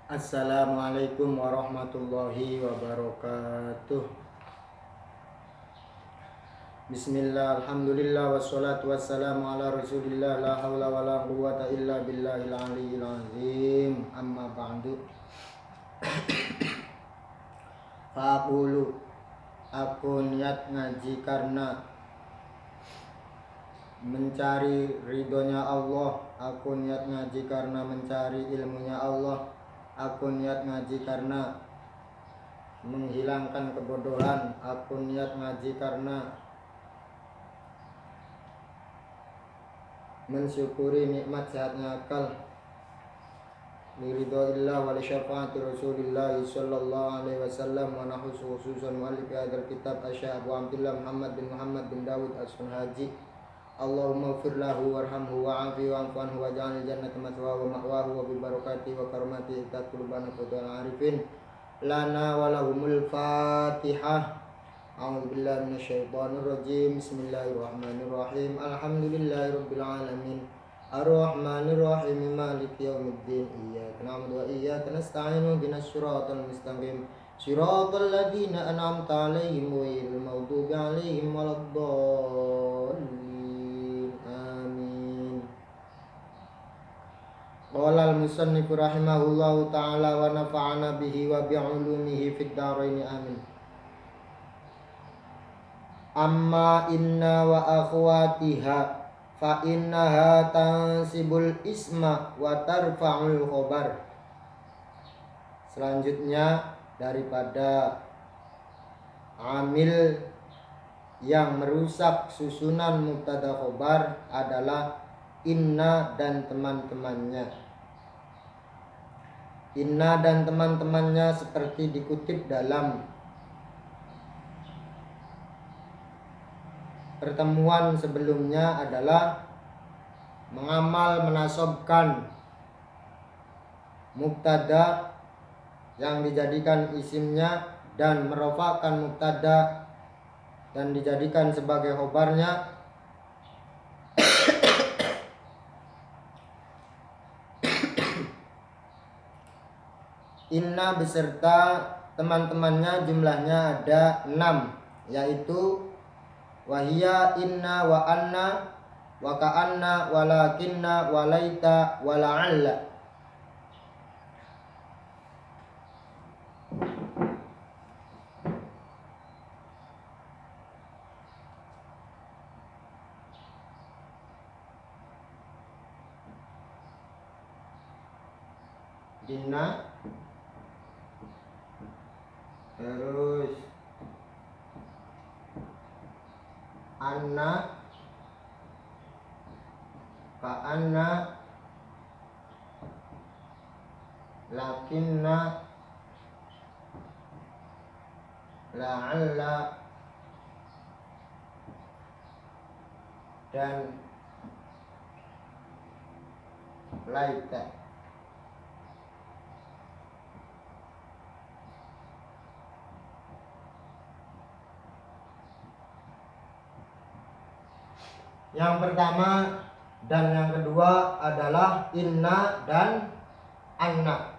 Assalamualaikum warahmatullahi wabarakatuh. Bismillah, alhamdulillah, wassalatu wassalamu ala rasulillah, la hawla wa la quwwata illa billahil aliyyil azim. Amma ba'du. Faqulu, aku niat ngaji karena mencari ridhonya Allah. Aku niat ngaji karena mencari ilmunya Allah. Aku niat ngaji karena menghilangkan kebodohan. Aku niat ngaji karena mensyukuri nikmat sehatnya akal. Liridhoillah wa li syafaati Rasulillah sallallahu alaihi wasallam wa nahusu khususan mu'allif hadzal kitab Asy-Syaikh Abu Abdullah Muhammad bin Dawud As-Sunhaji. Allahumma ighfir lahu warhamhu wa'afi wa'fu anhu waj'alil jannata mathwahu wa ma'wahu wa bi barakati wa karamati taqulubana qudal arifin lana wa lahumul Fatihah. A'udzu billahi minasyaitonir rajim. Bismillahirrahmanirrahim. Alhamdulillahirabbil alamin. Arrahmanir rahim. Maliki yaumiddin. Iyyaka na'budu wa iyyaka nasta'in. Ihdinas siratal mustaqim. Siratal ladzina an'amta 'alaihim ghairil maghdubi 'alaihim waladdallin. Amin. Qala al-musannif rahimahullahu ta'ala wa nafa'ana bihi wa bi'ulumihi fid dharain. Amin. Amma inna wa akhwatiha fa innaha tansibul isma wa tarfa'ul khobar. Selanjutnya daripada amil yang merusak susunan mubtada khobar adalah inna dan teman-temannya. Inna dan teman-temannya seperti dikutip dalam pertemuan sebelumnya adalah mengamal menasobkan mubtada yang dijadikan isimnya dan merofakkan mubtada dan dijadikan sebagai khobarnya inna beserta teman-temannya jumlahnya ada 6, yaitu wahia inna wa anna wa ka'anna walakinna walaita wala'alla. Inna, terus anna, ka'anna, lakinna, la'alla, dan laita. Yang pertama dan yang kedua adalah inna dan anna.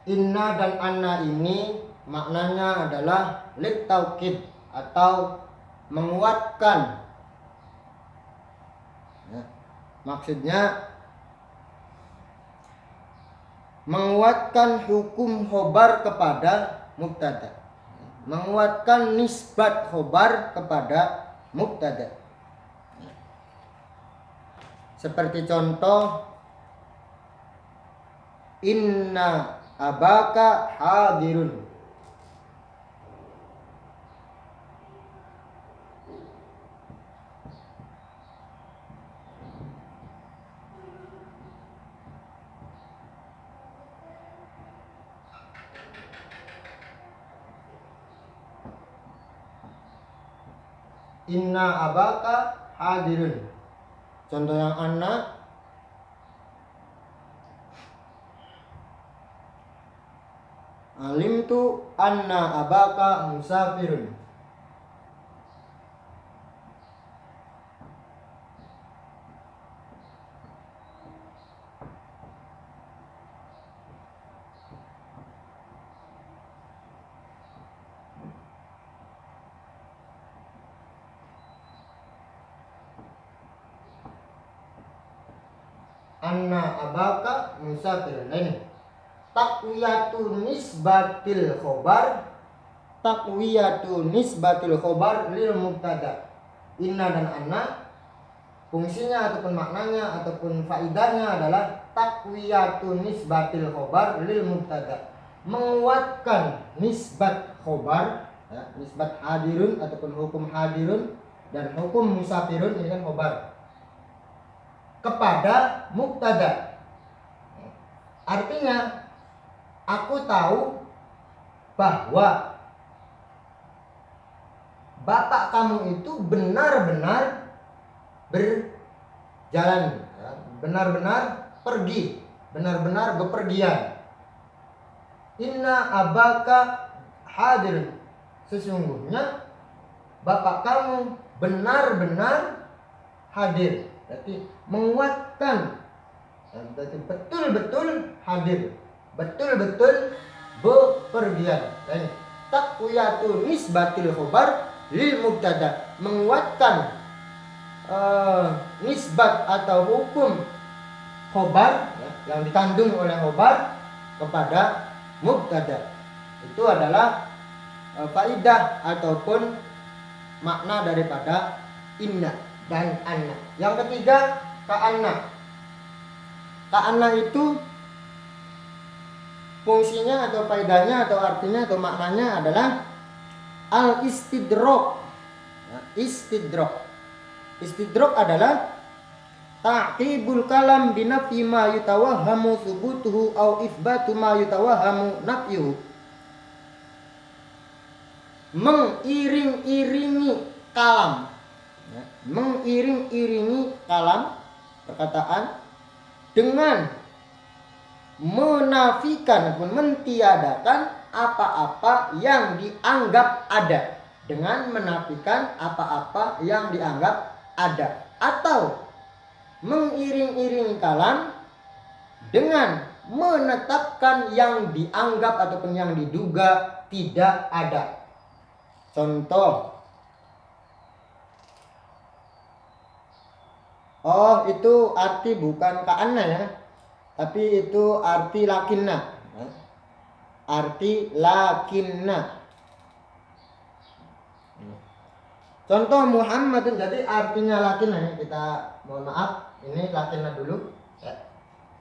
Inna dan anna ini maknanya adalah litaukid atau menguatkan. Ya, maksudnya menguatkan hukum khobar kepada mubtada, menguatkan nisbat khobar kepada mubtada. Seperti contoh inna abaka hadirun. Inna abaka hadirun. Contoh yang anna, alimtu anna abaka musafirun. anna abaka musafir. Nah ini takwiyatu nisbatil khobar lil mubtada. Inna dan anna fungsinya ataupun maknanya ataupun faidahnya adalah takwiyatu nisbatil khobar lil mubtada, menguatkan nisbat khobar, ya, nisbat hadirun ataupun hukum hadirun dan hukum musafirun, ini kan khobar, kepada mubtada. Artinya aku tahu bahwa bapak kamu itu benar-benar berjalan, ya, benar-benar pergi, benar-benar bepergian. Inna abaka hadir, sesungguhnya bapak kamu benar-benar hadir. Berarti menguatkan, berarti betul-betul hadir, betul-betul bepergian. Dan takwiyatu nisbatil khobar lil mubtada, menguatkan nisbat atau hukum khobar, ya, yang dikandung oleh khobar kepada mubtada. Itu adalah faidah ataupun makna daripada inna dan anna. Yang ketiga, ka'anna. Ka'anna itu fungsinya atau faedahnya atau artinya atau maknanya adalah al-istidrak. Ya, istidrak adalah ta'qibul kalam binafi ma yutawahhamu thubutuhu au itsbatu ma yutawahhamu nafyuhu. Mengiring-iringi kalam, ya, mengiring-iringi kalam perkataan dengan menafikan ataupun mentiadakan apa-apa yang dianggap ada, dengan menafikan apa-apa yang dianggap ada, atau mengiring-iringi kalam dengan menetapkan yang dianggap ataupun yang diduga tidak ada. Contoh, oh itu arti bukan ka'anna ya, tapi itu arti lakinna. Arti lakinna. Contoh Muhammadun, jadi artinya lakinna ya. Kita mohon maaf, ini lakinna dulu. Ya.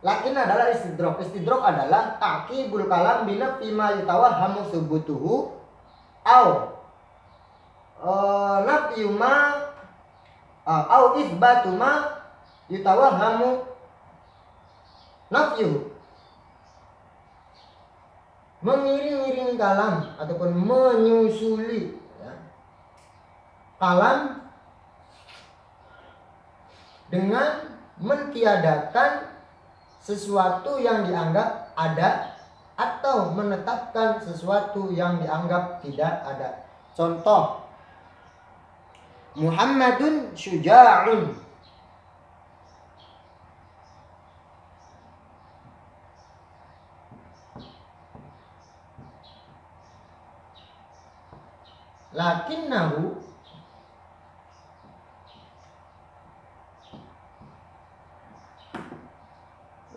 Lakinna adalah istidrak. Istidrak adalah ta'qibul kalam bina fima yutawahhamu subutuhu au nafyu ma au itsbatu ma yutawahhamu nafyu. Mengiring-iring kalam ataupun menyusuli, ya, kalam dengan mentiadakan sesuatu yang dianggap ada atau menetapkan sesuatu yang dianggap tidak ada. Contoh, Muhammadun syuja'un.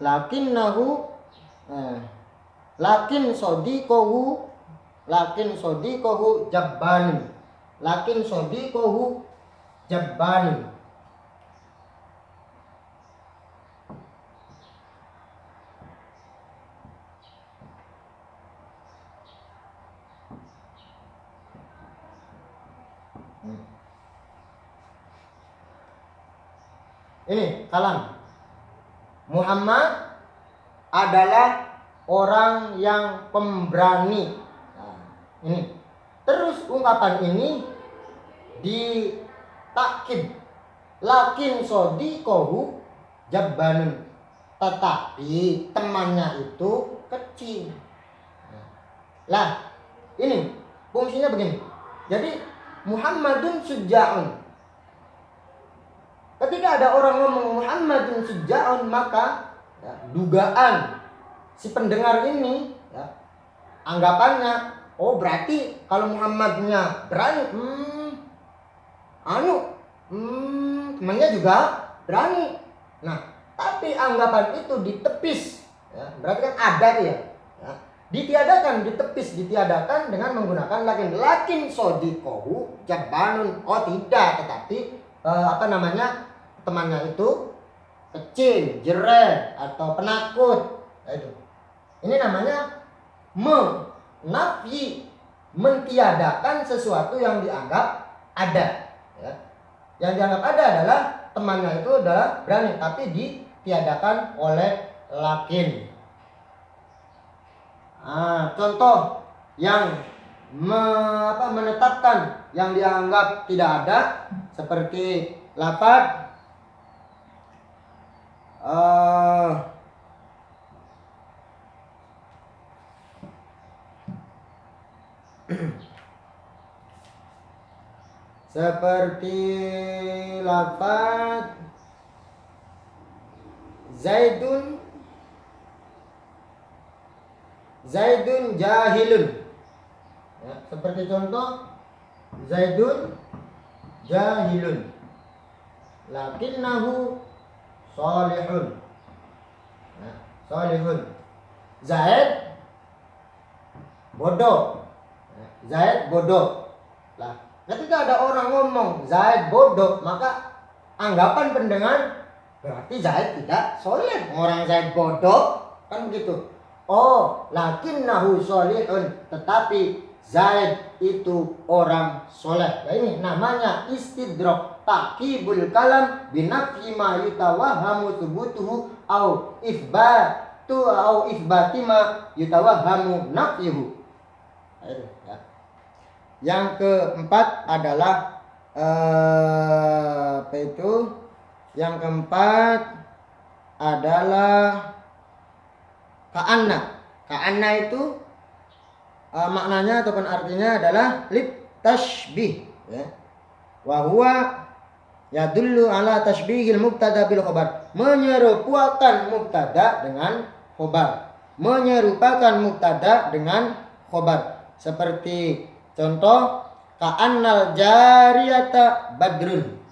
Lakinnahu lakin sodiqohu jabbani. Lakin sodiqohu jabbani. Ini kalam. Muhammad adalah orang yang pemberani. Nah, ini. Terus ungkapan ini ditakkid. Lakin sodiqohu jabbanun. Tetapi temannya itu kecil. Lah, ini fungsinya begini. Jadi Muhammadun syuja'un. Ketika ada orang ngomong Muhammadun syuja'un, maka ya, dugaan si pendengar ini, ya, anggapannya, oh berarti kalau Muhammadnya berani, temannya juga berani. Nah, tapi anggapan itu ditepis, ya, berarti kan ada ya, ya. Ditiadakan, ditepis, ditiadakan dengan menggunakan lakin sodikohu jabanun. Oh tidak, tetapi temannya itu kecil, jeren atau penakut. Itu. Ini namanya menafi, mentiadakan sesuatu yang dianggap ada. Ya. Yang dianggap ada adalah temannya itu adalah berani, tapi ditiadakan oleh lakin. Contoh yang menetapkan yang dianggap tidak ada seperti lafaz seperti lafaz Zaidun jahilun. Ya, seperti contoh Zaidun jahilun lakinnahu salihun. Ya, salihun. Zaid bodoh. Ya, Zaid bodoh. Lah, ketika ada orang ngomong Zaid bodoh, maka anggapan pendengar berarti Zaid tidak soleh. Orang Zaid bodoh, kan begitu. Oh, lakinnahu solihun, tetapi Zaid itu orang soleh. Nah, ini namanya istidrak, takibul kalam binafyi ma yutawahhamu thubutuhu au ifbati ma yutawahhamu nafyuhu. Ya. Yang keempat adalah Yang keempat adalah Ka'anna itu maknanya ataupun artinya adalah tashbih, ya. Wa huwa yadullu ala tashbihil mubtada bil khabar. Menyerupakan mubtada dengan khabar. Menyerupakan mubtada dengan khabar. Seperti contoh ka'annal jariyata badrun.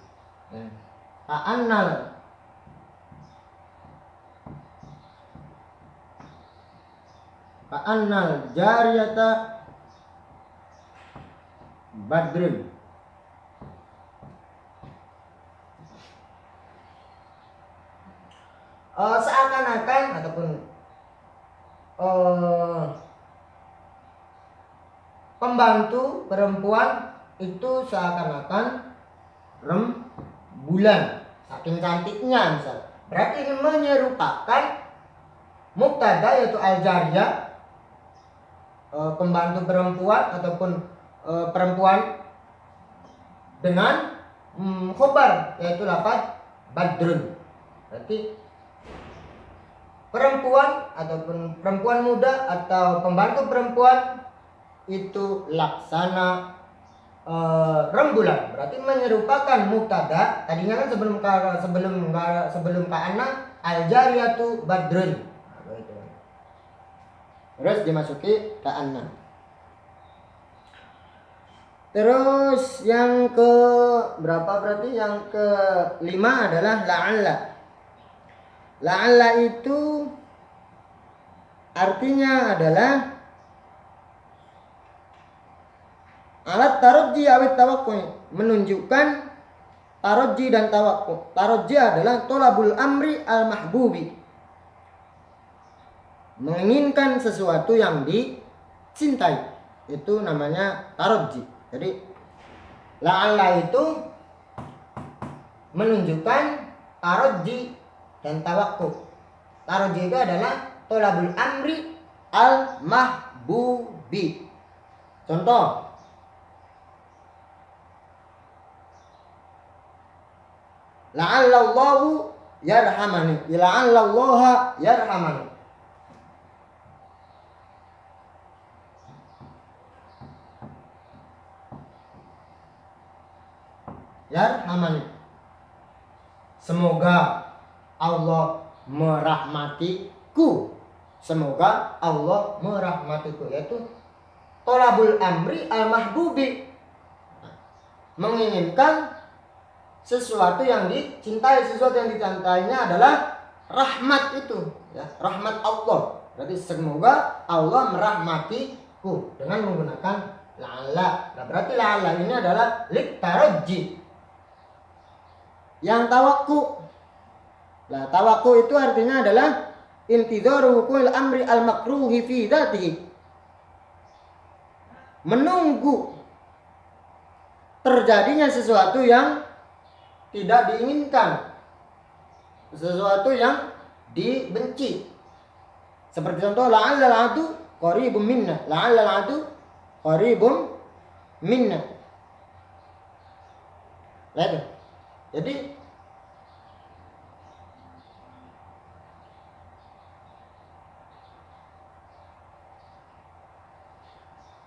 Ka'annal jariyata badrun. Seakan-akan ataupun pembantu perempuan itu seakan-akan rembulan, saking cantiknya misal. Berarti ini menyerupakan mubtada yaitu al-jariyah, pembantu perempuan ataupun perempuan, dengan khobar yaitu lafaz badrun. Berarti perempuan ataupun perempuan muda atau pembantu perempuan itu laksana rembulan. Berarti menyerupakan mubtada. Tadinya kan sebelum ka'anna al-jariyatu badrun. Terus dimasuki ka'anna. Terus yang ke berapa berarti? Yang ke-5 adalah la'alla. La'alla itu artinya adalah alat tarojji awit tawakkuh, menunjukkan tarojji dan tawakkuh. Tarojji adalah tolabul amri al-mahbubi, menginginkan sesuatu yang dicintai, itu namanya tarojji. Jadi la'alla itu menunjukkan tarojji dan tawakkuh. Tarojji itu adalah tolabul amri al-mahbubi. Contoh, la'allallahu yarhamani, la'allallaha yarhamani. Yarhamani, semoga Allah merahmatiku. Semoga Allah merahmatiku, yaitu tolabul amri al-mahbubi, menginginkan sesuatu yang dicintai. Sesuatu yang dicintainya adalah rahmat itu, ya, rahmat Allah. Berarti semoga Allah merahmatiku dengan menggunakan la'alla. Nah, berarti la'alla ini adalah litaraji. Yang tawakku. Nah, tawakku itu artinya adalah intidharu wuqu'il amri al-makruhi fi dzatihi. Menunggu terjadinya sesuatu yang tidak diinginkan, sesuatu yang dibenci. Seperti contoh la'allal adu qaribun minna, la'allal adu qaribun minna. Lihat. Jadi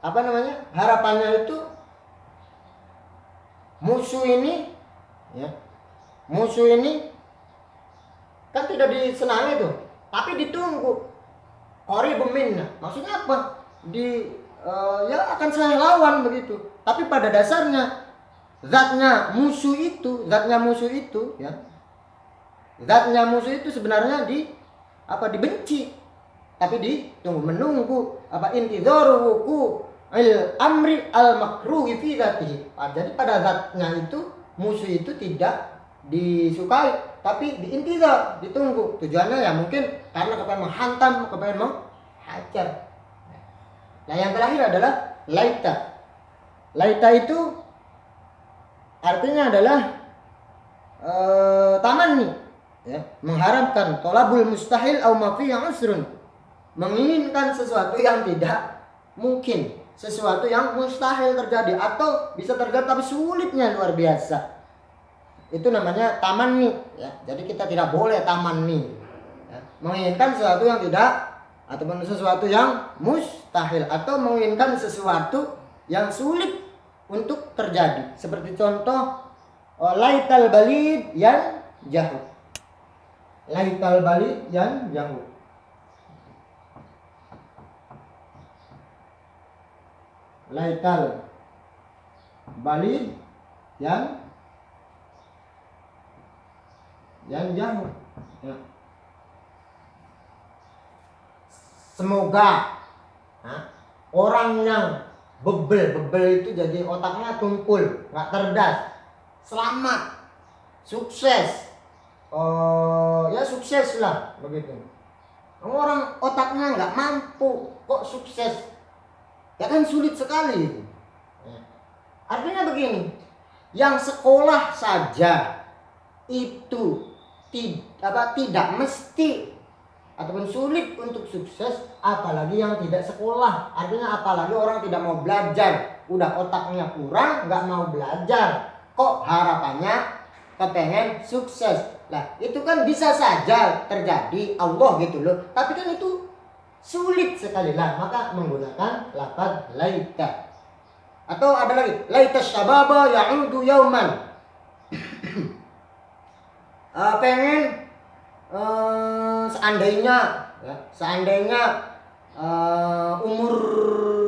apa namanya? Harapannya itu musuh ini, ya, musuh ini kan tidak disenangi tuh, tapi ditunggu. Qaribun minna, maksudnya apa? Ya akan saya lawan begitu. Tapi pada dasarnya zatnya musuh itu, ya, zatnya musuh itu sebenarnya dibenci, tapi ditunggu, menunggu apa intidharu wuqu'il amri al makruhi fi dzatihi. Jadi pada zatnya itu musuh itu tidak disukai, tapi diintidhar, ditunggu. Tujuannya ya mungkin karena kepengen menghantam, kepengen menghajar. Nah, yang terakhir adalah laita. Laita itu artinya adalah tamanni, ya, mengharapkan, tolabul mustahil au ma fi usrun, menginginkan sesuatu yang tidak mungkin, sesuatu yang mustahil terjadi atau bisa terjadi tapi sulitnya luar biasa. Itu namanya tamanni, ya. Jadi kita tidak boleh tamanni, ya, menginginkan sesuatu yang tidak, ataupun sesuatu yang mustahil, atau menginginkan sesuatu yang sulit untuk terjadi. Seperti contoh laital balid yan jahu. Laital balid yan jahu. Laital balid yan jahu. Ya. Semoga orang yang bebel itu jadi otaknya tumpul, nggak cerdas, selamat, sukses, ya sukses lah begitu. Orang otaknya nggak mampu kok sukses, ya kan sulit sekali. Artinya begini, yang sekolah saja itu tidak mesti ataupun sulit untuk sukses, apalagi yang tidak sekolah. Artinya apalagi orang tidak mau belajar, udah otaknya kurang, nggak mau belajar, kok harapannya kepengen sukses. Lah itu kan bisa saja terjadi, Allah gitu loh, tapi kan itu sulit sekali. Lah maka menggunakan lafaz laita. Atau ada lagi, laita syababa ya'udu yauman. Pengen seandainya umur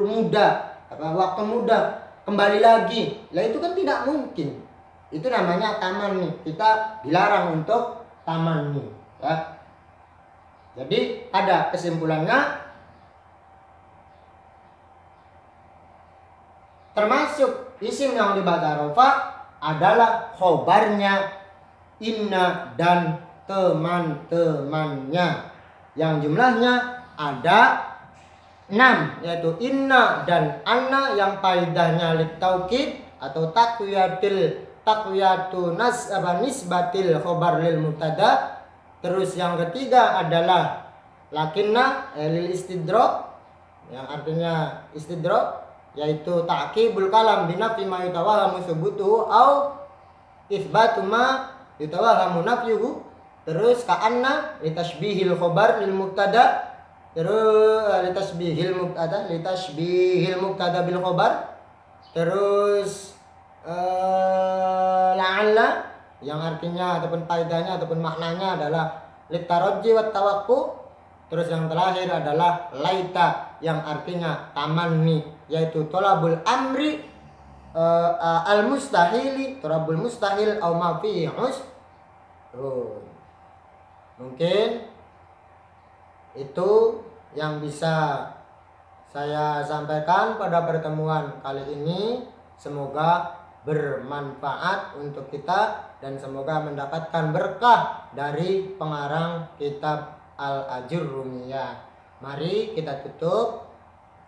muda, waktu muda kembali lagi. Lah itu kan tidak mungkin. Itu namanya tamanni. Kita dilarang untuk tamanni, ya. Jadi ada kesimpulannya, termasuk isim yang dibaca rafa adalah khobarnya inna dan teman-temannya yang jumlahnya ada 6, yaitu inna dan anna yang faedahnya litaukid atau takwiyatu nisbatil khobar lil mubtada. Terus yang ketiga adalah lakinna lil istidrak, yang artinya istidrak, yaitu ta'qibul kalam binafi ma yutawahamu subutuhu au itsbatu ma yutawahamu nafyuhu. Terus ka'anna litashbihil khobar lil mubtada, terus litashbihil mubtada bil khobar. Terus la'alla yang artinya ataupun faedahnya ataupun maknanya adalah litarajji wat tawakku. Terus yang terakhir adalah laita yang artinya tamanni, yaitu tolabul amri al mustahili, tolabul mustahil au ma fihi usrun. Mungkin itu yang bisa saya sampaikan pada pertemuan kali ini. Semoga bermanfaat untuk kita dan semoga mendapatkan berkah dari pengarang kitab Al-Ajurrumiyah. Mari kita tutup,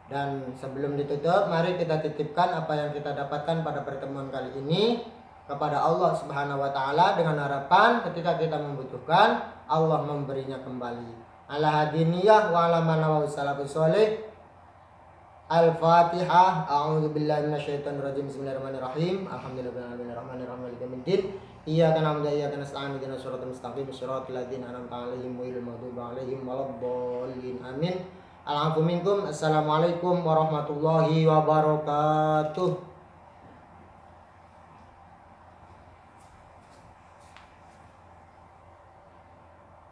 dan sebelum ditutup mari kita titipkan apa yang kita dapatkan pada pertemuan kali ini kepada Allah Subhanahu wa taala dengan harapan ketika kita membutuhkan Allah memberinya kembali. Ala hadiniyah wa ala manawawi salafus sholih. Al-Fatihah. A'udzubillahi minasyaitonir rajim. Bismillahirrahmanirrahim. Alhamdulillahirabbil alamin arrahmanir rahim maliki yaumiddin. Iyyaka na'budu wa iyyaka nasta'in ihdinas siratal mustaqim siratal ladzina an'amta 'alaihim ghairil maghdubi 'alaihim waladdallin. Amin. Assalamualaikum warahmatullahi wabarakatuh.